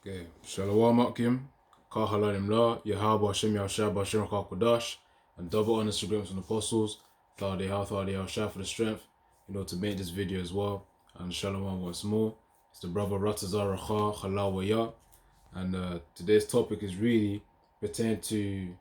Okay, Shalom Akim, Kahalanim La, Yahaba Hashem Yahshua Bashem Kodash, and double honors to greatness and apostles, Thadi How Thadi Yahshua for the strength, to make this video as well. And Shalom once more. It's the brother Ratazar Racha Halawaya, and today's topic is really pertaining to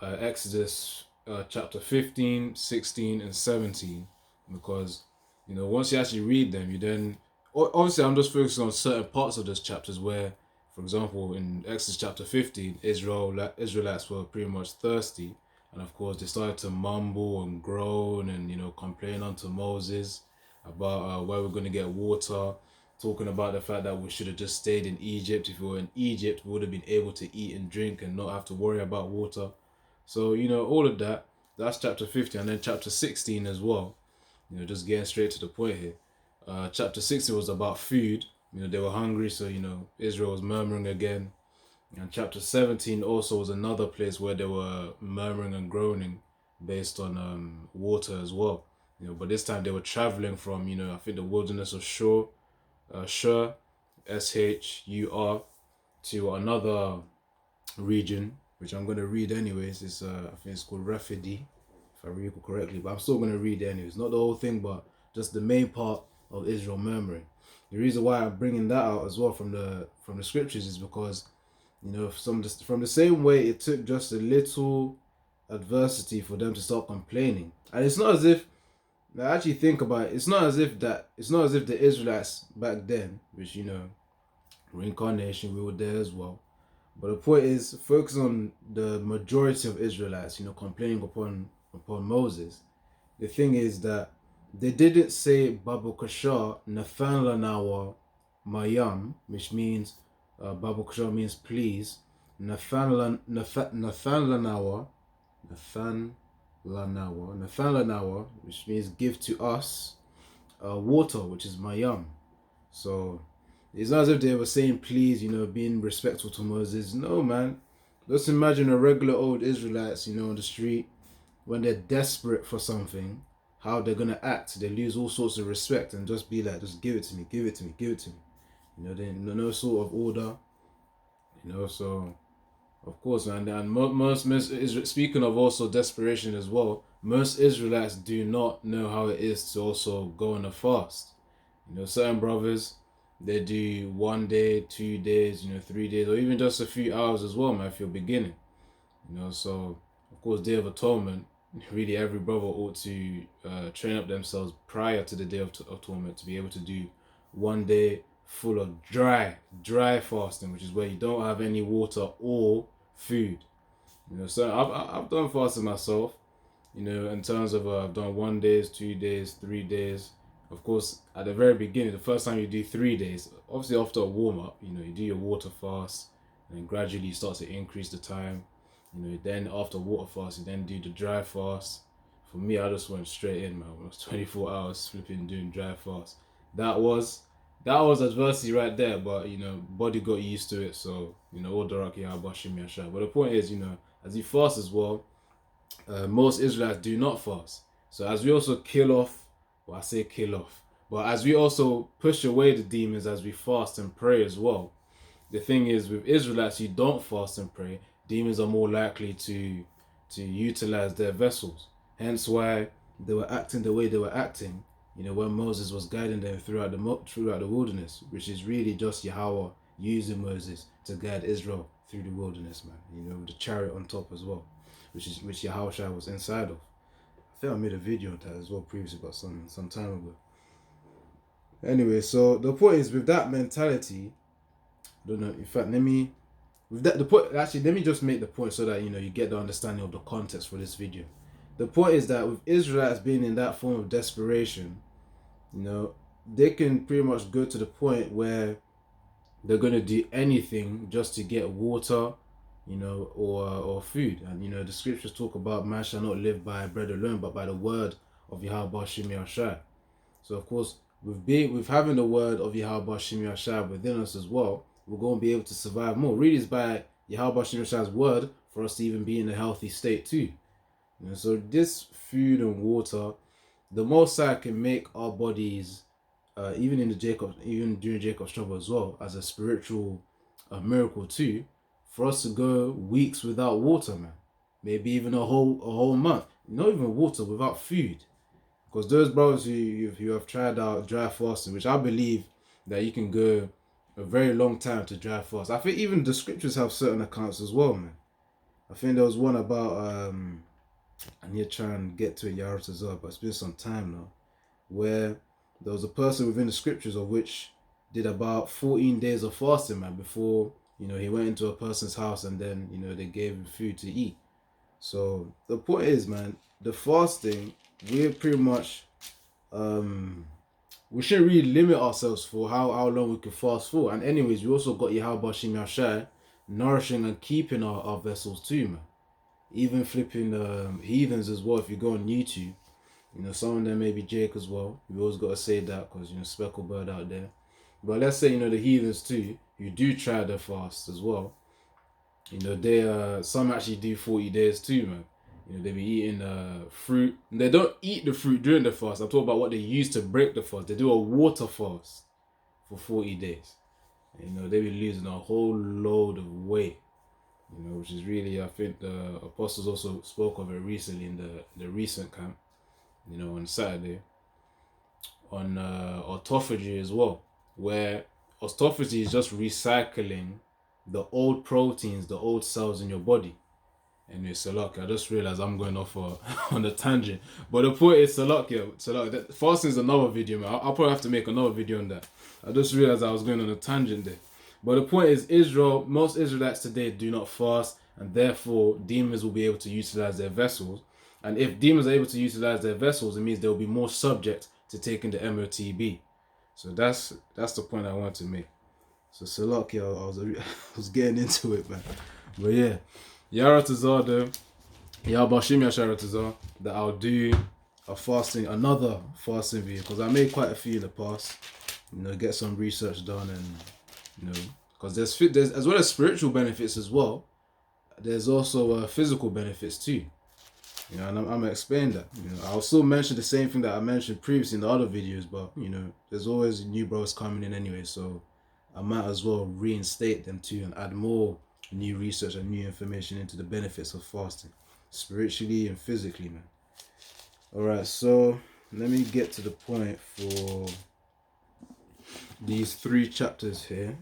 Exodus chapter 15, 16, and 17, because once you actually read them, you then obviously I'm just focusing on certain parts of those chapters where, for example, in Exodus chapter 15, Israelites were pretty much thirsty, and of course they started to mumble and groan and complain unto Moses about where we're going to get water, talking about the fact that we should have just stayed in Egypt. If we were in Egypt, we would have been able to eat and drink and not have to worry about water. So, all of that, that's chapter 15. And then chapter 16 as well, just getting straight to the point here. Chapter 16 was about food. They were hungry, so, Israel was murmuring again. And chapter 17 also was another place where they were murmuring and groaning based on water as well. But this time they were traveling from, I think the wilderness of Shur, Shur, S-H-U-R, to another region, which I'm going to read anyways. It's I think it's called Rafidi, if I recall correctly, but I'm still going to read it anyways. Not the whole thing, but just the main part of Israel murmuring. The reason why I'm bringing that out as well from the scriptures is because from the same way it took just a little adversity for them to start complaining, and it's not as if, I actually think about it, it's not as if the Israelites back then, which reincarnation, we were there as well. But the point is, focus on the majority of Israelites, complaining upon Moses. The thing is that they didn't say Babu Kashar Nathan Lanawa Mayam, which means Babu Kashar means please. Nathan Lanawa, which means give to us water, which is Mayam. So it's not as if they were saying please, being respectful to Moses. No, man. Just imagine a regular old Israelites, on the street, when they're desperate for something, how they're going to act. They lose all sorts of respect and just be like, just give it to me, give it to me, give it to me. They no sort of order, so of course, man. And most speaking of also desperation as well, most Israelites do not know how it is to also go on a fast. Certain brothers, they do 1 day, 2 days, 3 days, or even just a few hours as well, man, if you're beginning. So of course, Day of Atonement, really every brother ought to train up themselves prior to the Day of Atonement to be able to do 1 day full of dry fasting, which is where you don't have any water or food. So I've done fasting myself, in terms of I've done 1 day, 2 days, 3 days. Of course, at the very beginning, the first time you do 3 days, obviously after a warm up, you do your water fast, and then gradually you start to increase the time. Then after water fast, you then do the dry fast. For me, I just went straight in, man. It was 24 hours flipping doing dry fast. That was adversity right there, but body got used to it. So all the rocky Bashim. But the point is, as you fast as well, most Israelites do not fast. So as we also kill off, well, I say kill off, but as we also push away the demons as we fast and pray as well. The thing is, with Israelites, you don't fast and pray, demons are more likely to utilize their vessels. Hence why they were acting the way they were acting, when Moses was guiding them throughout the wilderness, which is really just Yahweh using Moses to guide Israel through the wilderness, man. With the chariot on top as well, which Yahweh was inside of. I think I made a video on that as well previously, but some time ago. Anyway, so the point is, with that mentality, I don't know. In fact, let me just make the point so that you get the understanding of the context for this video. The point is that with Israelites being in that form of desperation, they can pretty much go to the point where they're going to do anything just to get water, or food. And the scriptures talk about man shall not live by bread alone, but by the word of Yahweh Shem Yahshua. So of course, with having the word of Yahweh Shem Yahshua within us as well, we're going to be able to survive more. Really, it's by Yahweh Shem Yahshua's word for us to even be in a healthy state too. So this food and water, the Most High can make our bodies, even during Jacob's trouble as well, as a spiritual a miracle too for us to go weeks without water, man. Maybe even a whole month. Not even water, without food. Because those brothers who have tried out dry fasting, which I believe that you can go a very long time to dry fast. I think even the scriptures have certain accounts as well, man. I think there was one about I need to try and get to it, Yaratazar, but it's been some time now, where there was a person within the scriptures of which did about 14 days of fasting, man, before he went into a person's house and then they gave him food to eat. So the point is, man, the fasting, we're pretty much we shouldn't really limit ourselves for how long we can fast for. And anyways, we also got Yahweh Shim Yashai nourishing and keeping our vessels too, man. Even flipping heathens as well. If you go on YouTube, some of them may be Jake as well. We always got to say that because speckled bird out there. But let's say the heathens too, who do try the fast as well. They some actually do 40 days too, man. They be eating fruit. They don't eat the fruit during the fast. I'm talking about what they use to break the fast. They do a water fast for 40 days. They be losing a whole load of weight. Which is really, I think the apostles also spoke of it recently in the recent camp. On Saturday. On autophagy as well, where autophagy is just recycling the old proteins, the old cells in your body. And it's Salak. I just realized I'm going off on a tangent. But the point is Salak, fasting is another video, man. I'll probably have to make another video on that. I just realized I was going on a tangent there. But the point is, most Israelites today do not fast, and therefore demons will be able to utilize their vessels. And if demons are able to utilize their vessels, it means they'll be more subject to taking the MOTB. So that's the point I want to make. So Salak, I was getting into it, man. But yeah. Yaratazar though, Yabashim Yasharatazar, that I'll do another fasting video, because I made quite a few in the past. Get some research done, and because there's as well as spiritual benefits as well. There's also physical benefits too. And I'm gonna explain that. I'll still mention the same thing that I mentioned previously in the other videos, but there's always new bros coming in anyway, so I might as well reinstate them too and add more new research and new information into the benefits of fasting, spiritually and physically, man. Alright, so let me get to the point for these 3 chapters here.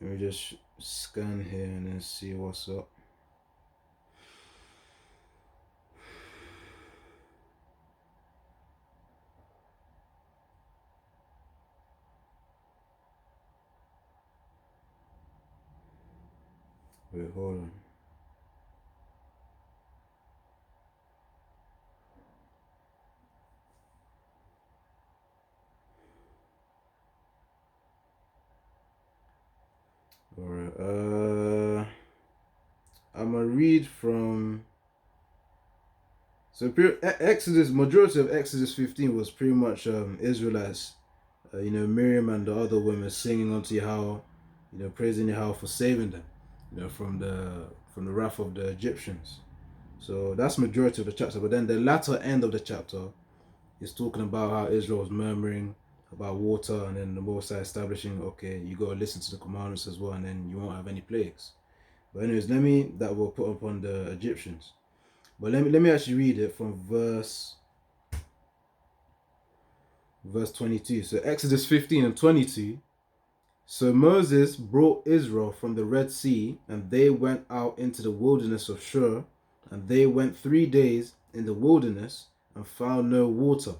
Let me just scan here and then see what's up. Wait, hold on. Alright, I'm gonna read from. So Exodus, majority of Exodus 15 was pretty much Israelites, Miriam and the other women singing unto Yahweh, praising Yahweh for saving them, from the wrath of the Egyptians. So that's majority of the chapter. But then the latter end of the chapter is talking about how Israel was murmuring about water, and then the Most High establishing, okay, you got to listen to the commandments as well, and then you won't have any plagues. But anyways, that will put upon the Egyptians. But let me actually read it from verse 22. So Exodus 15 and 22. So Moses brought Israel from the Red Sea, and they went out into the wilderness of Shur, and they went 3 days in the wilderness and found no water.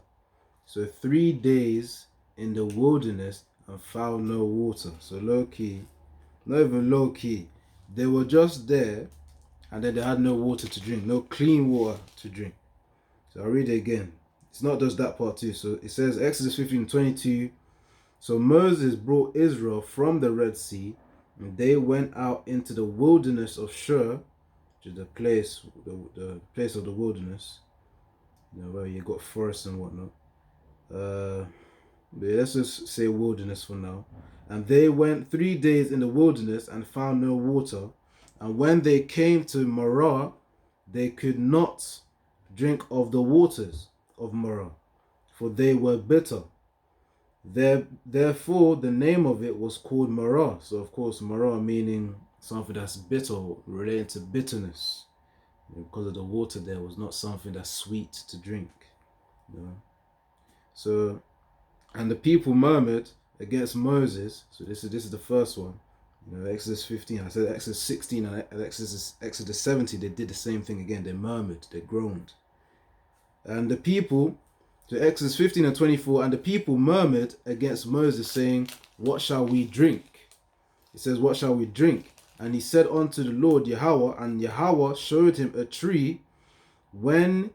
So 3 days in the wilderness and found no water. So low key, not even low key, they were just there, and then they had no water to drink, no clean water to drink. So I'll read it again. It's not just that part too. So it says Exodus 15:22. So Moses brought Israel from the Red Sea, and they went out into the wilderness of Shur, which is the place of the wilderness, where you got forests and whatnot. But let's just say wilderness for now. And they went 3 days in the wilderness and found no water. And when they came to Marah, they could not drink of the waters of Marah, for they were bitter. Therefore, the name of it was called Marah. So, of course, Marah meaning something that's bitter, related to bitterness. Because of the water there was not something that's sweet to drink. You know? So, and the people murmured against Moses. So this is the first one. Exodus 15. I said Exodus 16 and Exodus 17. They did the same thing again. They murmured. They groaned. And the people, so Exodus 15 and 24. And the people murmured against Moses, saying, "What shall we drink?" It says, "What shall we drink?" And he said unto the Lord Yahweh, and Yahweh showed him a tree, when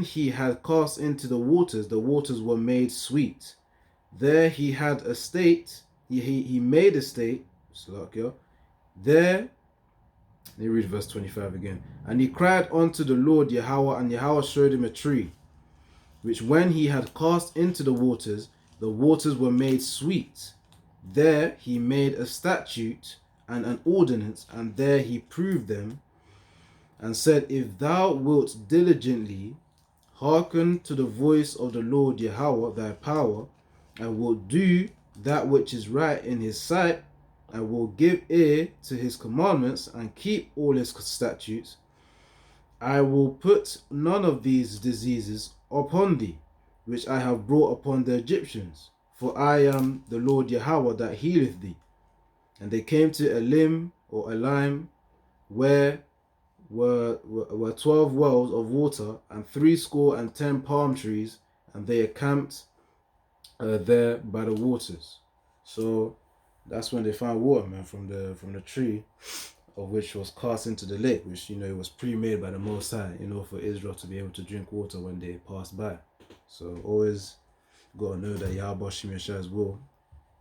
he had cast into the waters were made sweet. There he had a state, he made a state, there, let me read verse 25 again. And he cried unto the Lord Yahweh, and Yahweh showed him a tree, which when he had cast into the waters were made sweet. There he made a statute and an ordinance, and there he proved them, and said, If thou wilt diligently hearken to the voice of the Lord Yahweh thy power, and wilt do that which is right in his sight, and will give ear to his commandments, and keep all his statutes, I will put none of these diseases upon thee, which I have brought upon the Egyptians, for I am the Lord Yahweh that healeth thee. And they came to Elim, where were 12 wells of water, and 70 palm trees, and they encamped there by the waters. So that's when they found water, man, from the tree of which was cast into the lake, which was pre-made by the Most High, for Israel to be able to drink water when they passed by. So always gotta know that Yahweh Shem Yeshua's will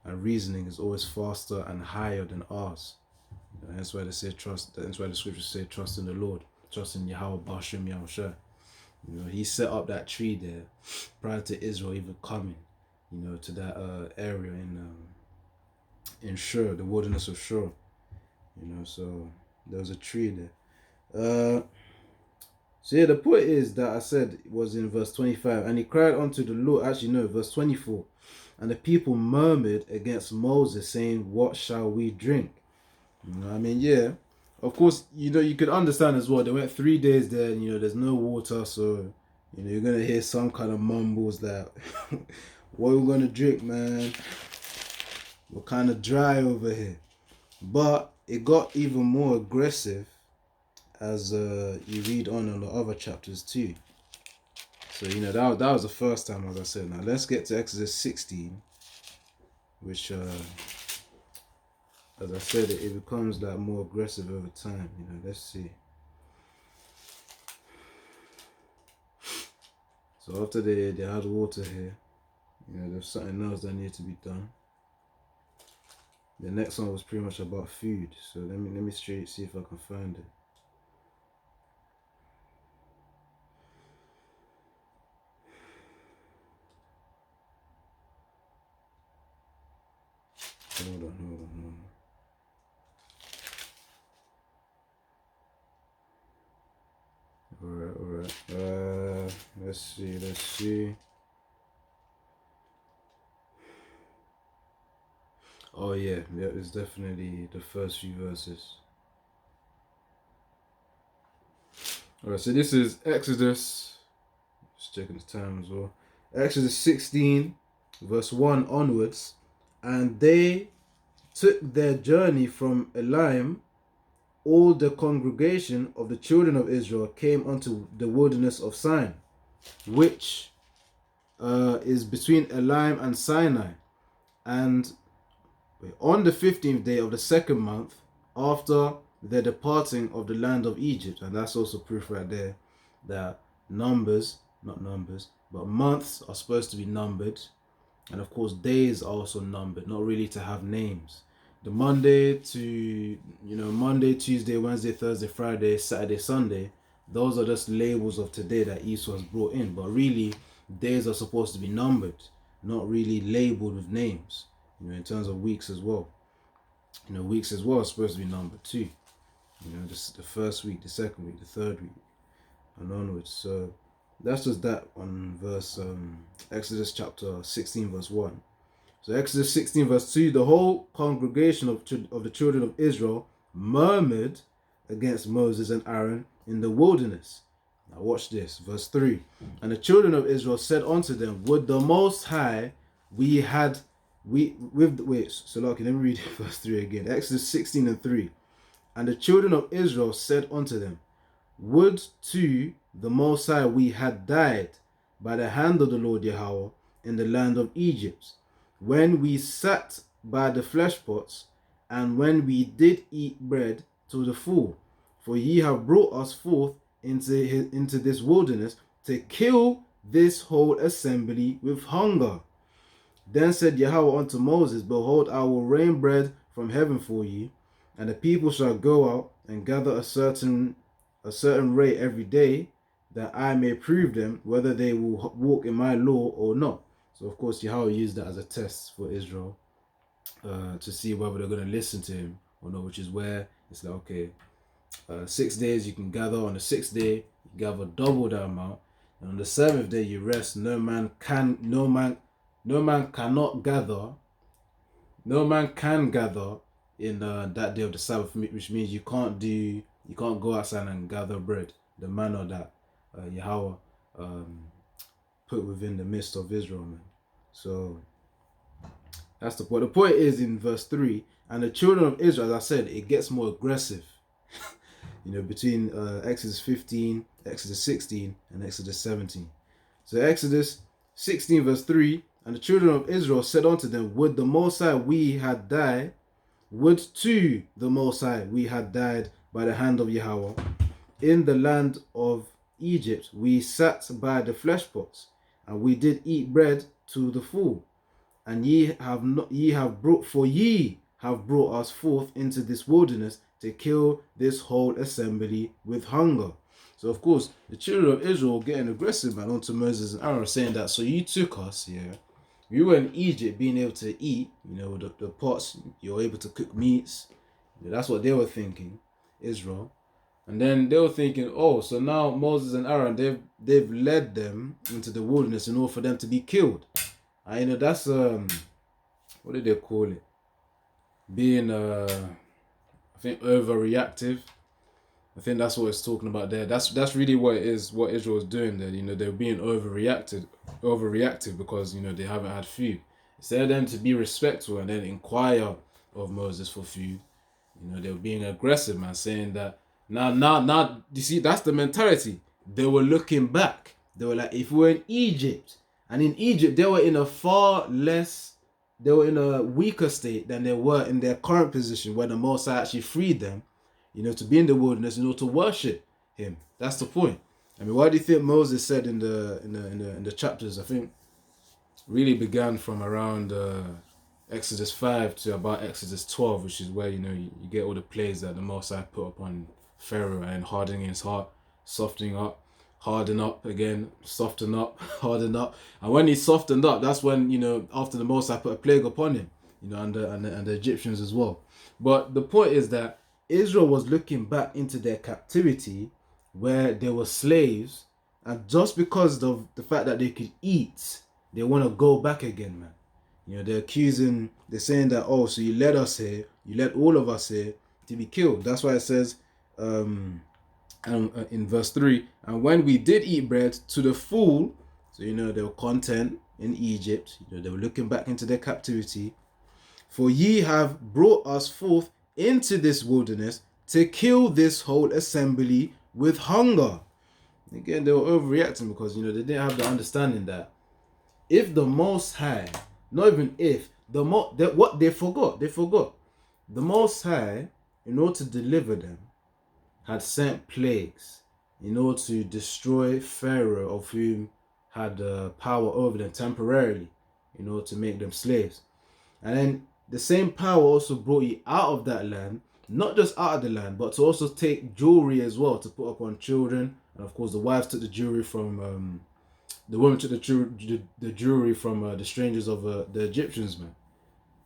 and reasoning is always faster and higher than ours. That's why they say trust. That's why the scriptures say trust in the Lord, trust in Yahweh Bashem Yahushua. He set up that tree there prior to Israel even coming, to that area in Shur, the wilderness of Shur. So there was a tree there. So yeah, the point is that I said was in verse 25, and he cried unto the Lord. Actually, no, verse 24. And the people murmured against Moses, saying, What shall we drink? Yeah. Of course, you could understand as well. They went 3 days there, and there's no water, so you're gonna hear some kind of mumbles that, what are we gonna drink, man? We're kind of dry over here. But it got even more aggressive as you read on the other chapters too. So that was the first time, as I said. Now let's get to Exodus 16, which as I said, it becomes like more aggressive over time. Let's see. So after they had water here, there's something else that needed to be done. The next one was pretty much about food. So let me see if I can find it. Hold on. Alright. Let's see. Oh yeah, it's definitely the first few verses. Alright, so this is Exodus, just checking the time as well. Exodus 16, verse 1 onwards. And they took their journey from Elim. All the congregation of the children of Israel came unto the wilderness of Sin, which is between Elim and Sinai. And on the 15th day of the second month, after the departing of the land of Egypt, and that's also proof right there that months are supposed to be numbered, and of course days are also numbered, not really to have names. The Monday, Tuesday, Wednesday, Thursday, Friday, Saturday, Sunday, those are just labels of today that Esau has brought in, but really days are supposed to be numbered, not really labeled with names. In terms of weeks as well. Weeks as well are supposed to be numbered too. Just the first week, the second week, the third week, and onwards. So that's just that on verse Exodus chapter 16, verse 1. So Exodus 16 verse 2, the whole congregation of the children of Israel murmured against Moses and Aaron in the wilderness. Now watch this, verse 3. And the children of Israel said unto them, would the Most High we had, so let me read verse 3 again. Exodus 16 and 3. And the children of Israel said unto them, would to the Most High we had died by the hand of the Lord Yahweh in the land of Egypt, when we sat by the flesh pots, and when we did eat bread to the full. For ye have brought us forth into this wilderness to kill this whole assembly with hunger. Then said Yahweh unto Moses, behold, I will rain bread from heaven for you, and the people shall go out and gather a certain rate every day, that I may prove them whether they will walk in my law or not. So of course Yahweh used that as a test for Israel to see whether they're going to listen to him or not, which is where it's like, okay, 6 days you can gather. On the 6th day you gather double the amount, and on the 7th day you rest. No man can gather in that day of the Sabbath, which means you can't go outside and gather bread, the manna that Yahweh put within the midst of Israel, man. So that's the point. The point is in verse 3, and the children of Israel, as I said, it gets more aggressive. Between Exodus 15, Exodus 16, and Exodus 17. So Exodus 16 verse 3, and the children of Israel said unto them, would the Most High we had died, would to the Most High we had died by the hand of Yahweh in the land of Egypt. We sat by the flesh pots, and we did eat bread to the full. And ye have brought us forth into this wilderness to kill this whole assembly with hunger. So of course the children of Israel getting aggressive, man, onto Moses and Aaron, saying that, so you took us, we were in Egypt being able to eat, the pots, you're able to cook meats. That's what they were thinking, Israel. And then they were thinking, oh, so now Moses and Aaron, they've led them into the wilderness in order for them to be killed. And that's what did they call it? Being I think overreactive. I think that's what it's talking about there. That's really what it is, what Israel is doing there. They're being overreactive because they haven't had food. Instead of them to be respectful and then inquire of Moses for food, they were being aggressive, man, saying that now you see, that's the mentality. They were looking back. They were like, if we were in Egypt, and in Egypt they were in a weaker state than they were in their current position, where the Most High actually freed them, to be in the wilderness in order to worship him. That's the point. I mean, why do you think Moses said in the chapters? I think really began from around Exodus 5 to about Exodus 12, which is where you get all the plagues that the Most High put upon Pharaoh, and hardening his heart, softening up, harden up again, soften up, harden up. And when he softened up, that's when, after the Most High put a plague upon him, and the Egyptians as well. But the point is that Israel was looking back into their captivity where they were slaves, and just because of the fact that they could eat, they want to go back again, man. They're saying that, oh, so you led us here, you led all of us here to be killed. That's why it says, in verse 3, and when we did eat bread to the full, so they were content in Egypt, they were looking back into their captivity. For ye have brought us forth into this wilderness to kill this whole assembly with hunger. Again, they were overreacting because they didn't have the understanding that if the Most High, not even if they forgot the Most High, in order to deliver them, had sent plagues in order to destroy Pharaoh, of whom had power over them temporarily, in order to make them slaves. And then the same power also brought you out of that land, not just out of the land, but to also take jewelry as well to put upon children. And of course, the wives took the jewelry from the women took the jewelry from the strangers of the Egyptians, man.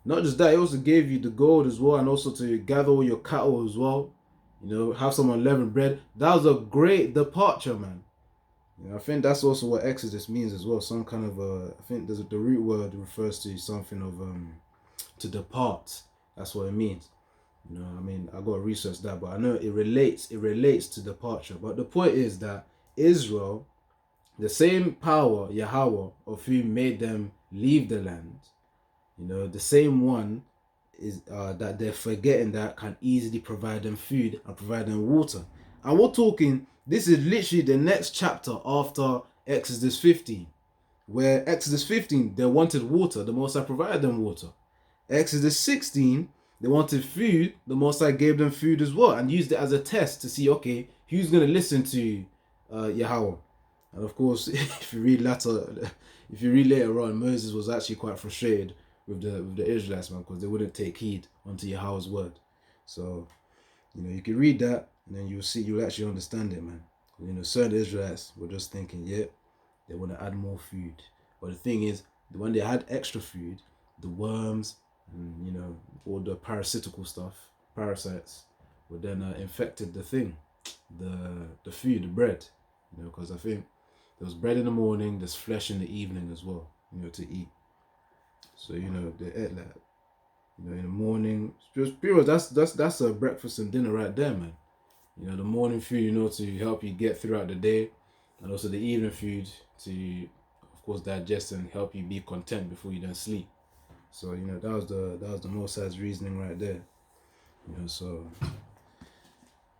Not just that, it also gave you the gold as well, and also to gather all your cattle as well. Have some unleavened bread. That was a great departure, man. I think that's also what Exodus means as well. Some kind of I think the root word refers to something of to depart. That's what it means. I mean, I got to research that, but I know it relates. It relates to departure. But the point is that Israel, the same power, Yahweh, of who made them leave the land, the same one is that they're forgetting that can easily provide them food and provide them water. And we're talking, this is literally the next chapter after Exodus 15, where Exodus 15, they wanted water, the Most High provided them water. Exodus 16, they wanted food, the Most High gave them food as well, and used it as a test to see, okay, who's going to listen to Yahweh. And of course, if you read later on, Moses was actually quite frustrated with the Israelites, man, because they wouldn't take heed unto Yahweh's word. So, you can read that, and then you'll actually understand it, man. Certain Israelites were just thinking, yeah, they want to add more food. But the thing is, when they had extra food, the worms and all the parasitical stuff, parasites, would then infected the thing, the food, the bread. Because I think there was bread in the morning, there's flesh in the evening as well, to eat. So they ate that. In the morning, just pretty much that's a breakfast and dinner right there, man. The morning food, to help you get throughout the day, and also the evening food to, of course, digest and help you be content before you then sleep. So that was the Most High's reasoning right there. So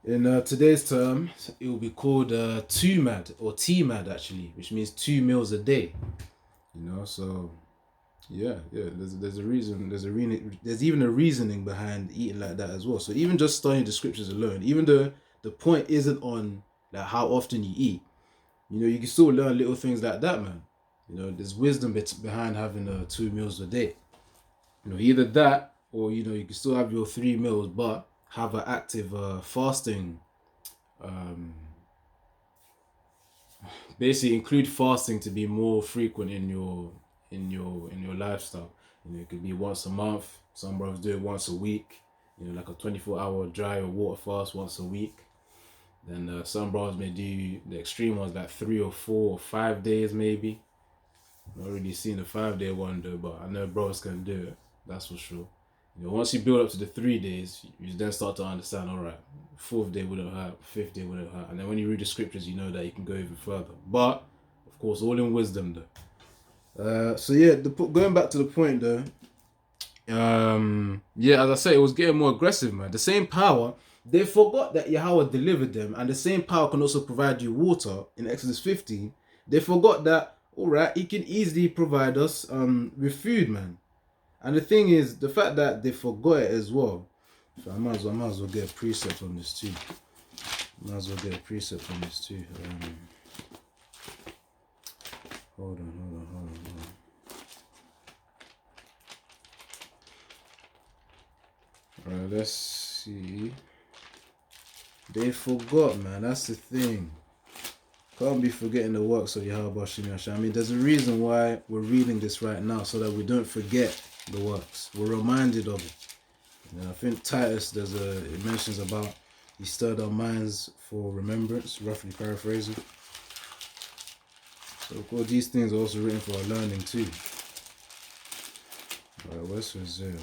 in today's term, it will be called Tumad or T-Mad actually, which means 2 meals a day. So yeah. There's a reason. There's even a reasoning behind eating like that as well. So even just studying the scriptures alone, even though the point isn't on like how often you eat, you can still learn little things like that, man. There's wisdom behind having 2 meals a day. Either that or you can still have your 3 meals, but have an active fasting. Basically, include fasting to be more frequent in your lifestyle. It could be once a month. Some brothers do it once a week. Like a 24-hour dry or water fast once a week. Then some brothers may do the extreme ones like 3 or 4 or 5 days maybe. Not really seen the 5-day one though, but I know brothers can do it. That's for sure. Once you build up to the 3 days, you then start to understand, all right, 4th day wouldn't hurt, 5th day wouldn't hurt. And then when you read the scriptures, you know that you can go even further. But, of course, all in wisdom though. So yeah, going back to the point though, as I say, it was getting more aggressive, man. The same power, they forgot that Yahweh delivered them, and the same power can also provide you water in Exodus 15. They forgot that, all right, he can easily provide us with food, man. And the thing is, the fact that they forgot it as well. So I might as well get a precept on this too. Hold on. Alright, let's see. They forgot, man. That's the thing. Can't be forgetting the works of Yahweh Shemi. I mean, there's a reason why we're reading this right now, so that we don't forget the works. We're reminded of it. I think Titus, it mentions about he stirred our minds for remembrance, roughly paraphrasing. So of course these things are also written for our learning too. Alright, let's resume.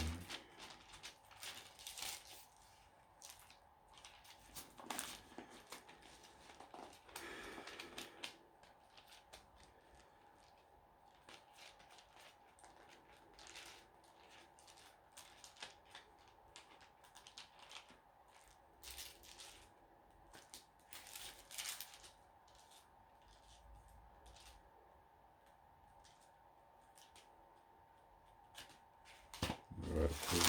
Alright, cool.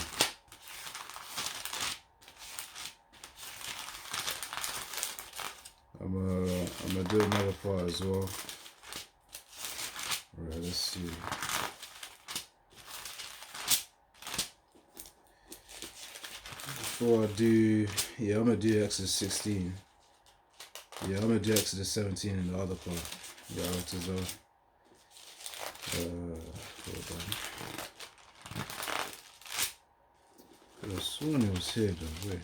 I'm gonna do another part as well. Alright, let's see. Before I do, I'm gonna do Exodus 16. I'm gonna do Exodus 17 in the other part. It is hold on. I could have sworn it was here though, wait.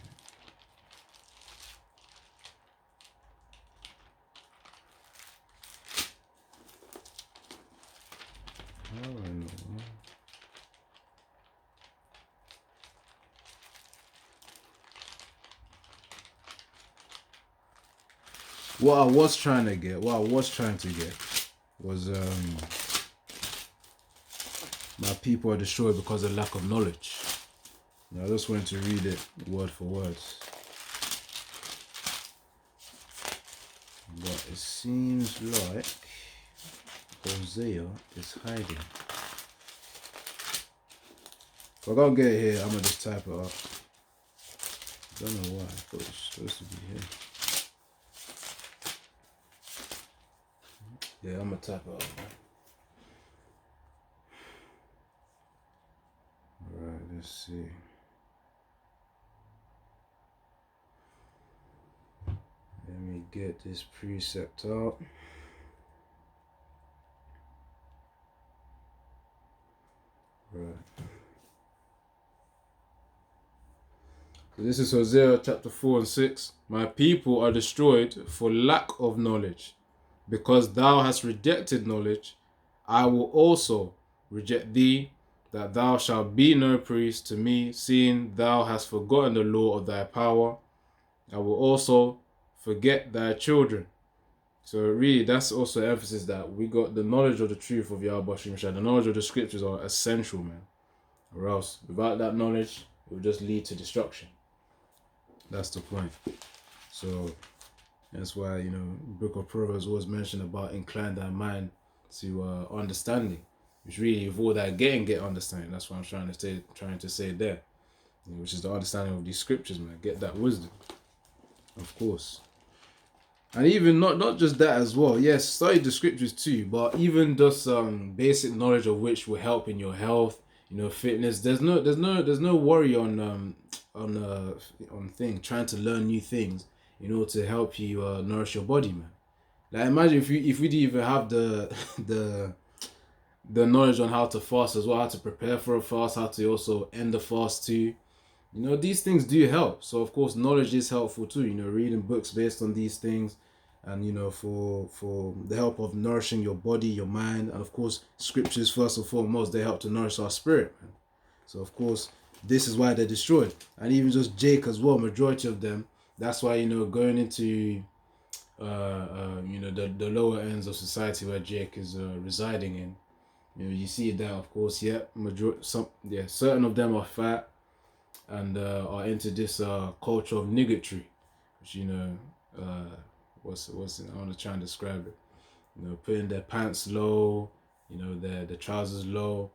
what I was trying to get was my people are destroyed because of lack of knowledge. Now I just wanted to read it word for word. But it seems like Hosea is hiding. If I can't get it here, I'm gonna just type it up. I don't know why, I thought it was supposed to be here. Yeah, I'm gonna type it up, man. Alright, let's see. Let me get this precept out. Right. So this is Hosea chapter 4 and 6. My people are destroyed for lack of knowledge. Because thou hast rejected knowledge, I will also reject thee, that thou shalt be no priest to me, seeing thou hast forgotten the law of thy power. I will also forget thy children. So really, that's also emphasis that we got the knowledge of the truth of Yahweh Shem Shai. The knowledge of the scriptures are essential, man. Or else, without that knowledge, it will just lead to destruction. That's the point. So that's why, you know, Book of Proverbs always mentioned about incline thy mind to understanding. Which really, with all that get understanding. That's what I'm trying to say there. You know, which is the understanding of these scriptures, man. Get that wisdom. Of course. And even not just that as well. Yes, study the scriptures too, but even just basic knowledge of which will help in your health, you know, fitness. There's no worry on trying to learn new things in order to help you nourish your body, man. Like imagine if we didn't even have the knowledge on how to fast as well, how to prepare for a fast, how to also end the fast too. You know, these things do help. So of course knowledge is helpful too, you know, reading books based on these things, and you know, for the help of nourishing your body, your mind, and of course scriptures first and foremost, they help to nourish our spirit, man. So of course this is why they're destroyed. And even just Jake as well, majority of them, that's why, you know, going into you know, the lower ends of society where Jake is residing in, you know, you see that of course, certain of them are fat and are into this culture of niggotry, which, you know, what's it? I want to try and describe it. You know, putting their pants low, you know, their trousers low,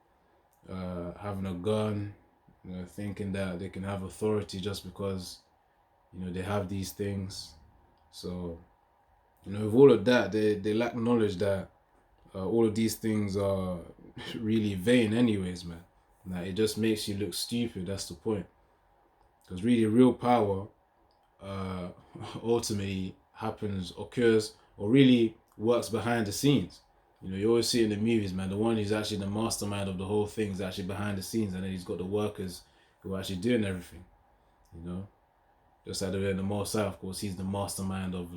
having a gun, you know, thinking that they can have authority just because, you know, they have these things. So, you know, with all of that, they lack knowledge that all of these things are really vain anyways, man. Like, it just makes you look stupid, that's the point. Because really, real power ultimately occurs, or really works behind the scenes. You know, you always see in the movies, man, the one who's actually the mastermind of the whole thing is actually behind the scenes, and then he's got the workers who are actually doing everything. You know, just like the Most High, of course, he's the mastermind of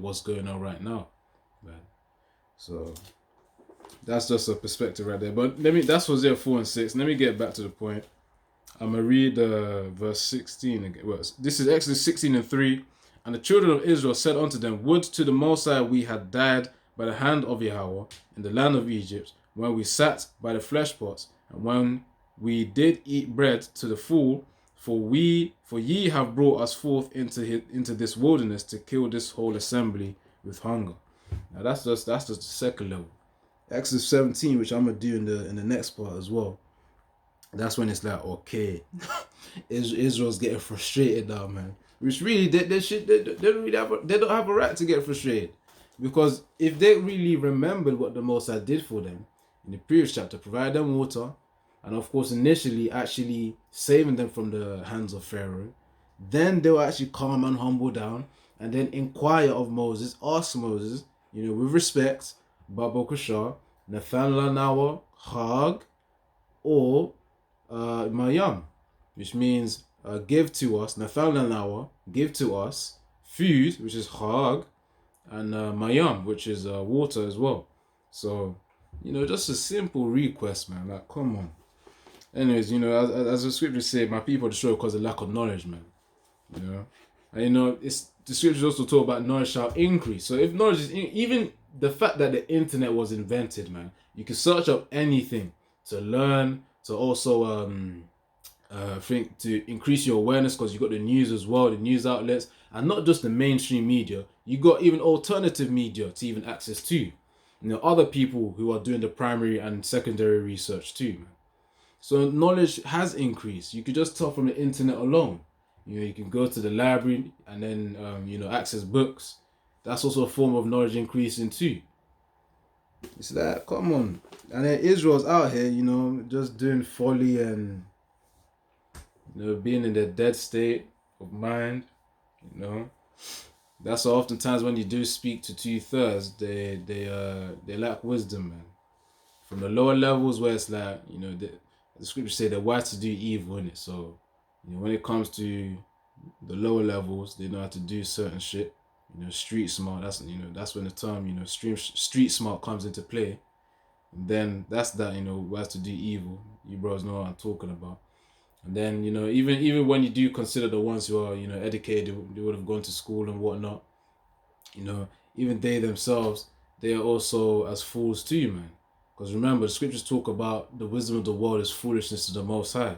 what's going on right now, man. So that's just a perspective right there. But that's Hosea 4 and 6. Let me get back to the point. I'm going to read verse 16 again. Well, this is Exodus 16 and 3. And the children of Israel said unto them, would to the Most High we had died by the hand of Yahweh in the land of Egypt, when we sat by the flesh pots, and when we did eat bread to the full, for ye have brought us forth into this wilderness to kill this whole assembly with hunger. Now that's just the second level. Exodus 17, which I'm gonna do in the next part as well. That's when it's like, okay, Israel's getting frustrated now, man. Which really, they don't have a right to get frustrated, because if they really remembered what the Most High did for them in the previous chapter, provide them water, and of course initially actually saving them from the hands of Pharaoh, then they will actually calm and humble down, and then inquire of Moses, ask Moses, you know, with respect, Baba Kushar, Nathan Lanawa, Hag, or Mayam, which means give to us, Nathan Lanawa, give to us food, which is Hag, and Mayam, which is water as well. So, you know, just a simple request, man. Like, come on. Anyways, you know, as the scriptures say, my people are destroyed because of lack of knowledge, man. You know, and you know, it's the scriptures also talk about knowledge shall increase. So if knowledge is even the fact that the internet was invented, man, you can search up anything to learn, to also think to increase your awareness, because you got the news as well, the news outlets, and not just the mainstream media. You got even alternative media to even access to. You know, other people who are doing the primary and secondary research too, man. So knowledge has increased. You could just tell from the internet alone. You know, you can go to the library and then access books. That's also a form of knowledge increasing too. It's like, come on. And then Israel's out here, just doing folly and being in the dead state of mind. That's why oftentimes when you do speak to 2/3, they lack wisdom, man. From the lower levels where it's like, the scriptures say they're wise to do evil, innit? So, when it comes to the lower levels, they know how to do certain shit. Street smart. That's when the term, street smart comes into play. And then that's that, wise to do evil. You bros know what I'm talking about. And then, even when you do consider the ones who are, educated, they would have gone to school and whatnot, even they themselves, they are also as fools too, man. Because remember, the scriptures talk about the wisdom of the world is foolishness to the Most High,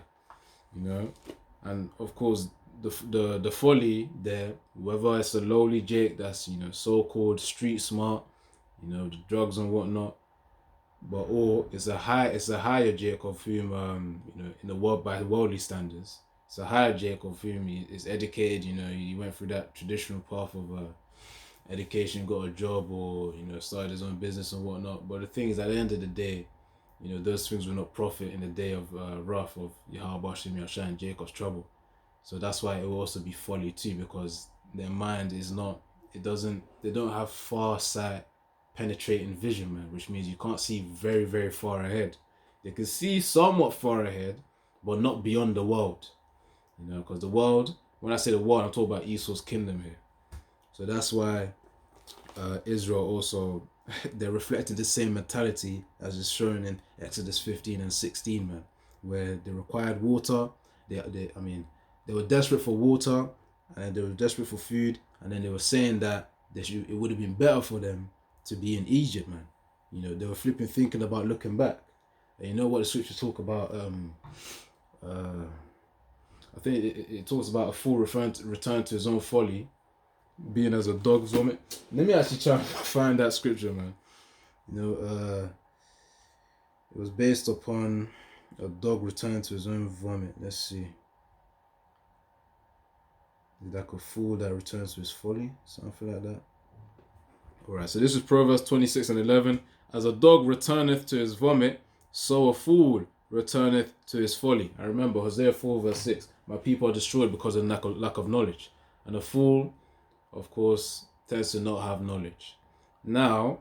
and of course the folly there, whether it's a lowly Jake that's so-called street smart, the drugs and whatnot, or it's a higher Jake of whom in the world by worldly standards, it's a higher Jake of whom he is educated. He went through that traditional path of education, got a job, or started his own business and whatnot. But the thing is, at the end of the day, those things will not profit in the day of wrath of Yahweh Shem Yahshua and Jacob's trouble. So that's why it will also be folly too, because their mind is not. They don't have far sight, penetrating vision, man. Which means you can't see very, very far ahead. They can see somewhat far ahead, but not beyond the world. Because the world. When I say the world, I'm talking about Esau's kingdom here. So that's why Israel also, they're reflecting the same mentality as is shown in Exodus 15 and 16, man, where they required water. They were desperate for water, and they were desperate for food, and then they were saying that it would have been better for them to be in Egypt, man. They were thinking about looking back. And you know what the scriptures talk about? I think it talks about a fool return to his own folly, being as a dog's vomit. Let me actually try and find that scripture, man. It was based upon a dog returning to his own vomit. Let's see. Like a fool that returns to his folly, something like that. Alright, so this is Proverbs 26 and 11. As a dog returneth to his vomit, so a fool returneth to his folly. I remember Hosea 4 verse 6. My people are destroyed because of lack of knowledge. And a fool, of course, tends to not have knowledge. Now,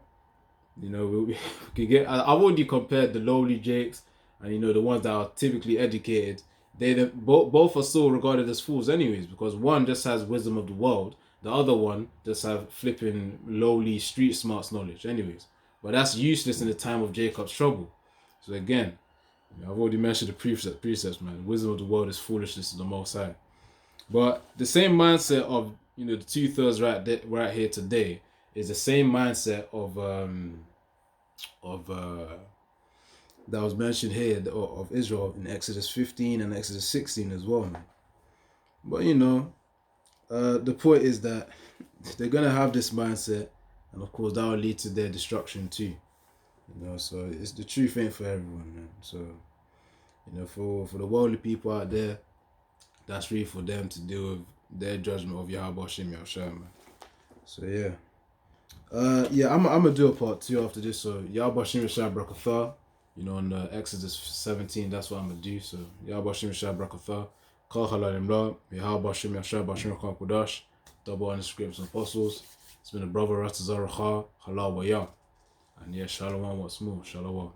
we can get. I've already compared the lowly Jakes and the ones that are typically educated. Both are still regarded as fools, anyways, because one just has wisdom of the world, the other one just have flipping lowly street smarts knowledge, anyways. But that's useless in the time of Jacob's trouble. So again, I've already mentioned the precepts, man. Wisdom of the world is foolishness to the Most High. But the same mindset of the 2/3 right here today is the same mindset of that was mentioned here of Israel in Exodus 15 and Exodus 16 as well, man. But the point is that they're gonna have this mindset, and of course that will lead to their destruction too. So it's the truth ain't for everyone, man. So for the worldly people out there, that's really for them to deal with their judgment of Yahweh Shem Yahshua, man. So yeah. I'm gonna do a part 2 after this. So Yahweh Shem Yahshua Brakatha, on Exodus 17, that's what I'm gonna do. So Yahweh Shem Yahshua Brakatha, Kal Halalim La, Yahweh Shem Yahshua Bashim Kal Kodash, double on the scripts and apostles. It's been a brother Ratazaracha, Halal Waya. And yeah, Shalom once more, Shalom.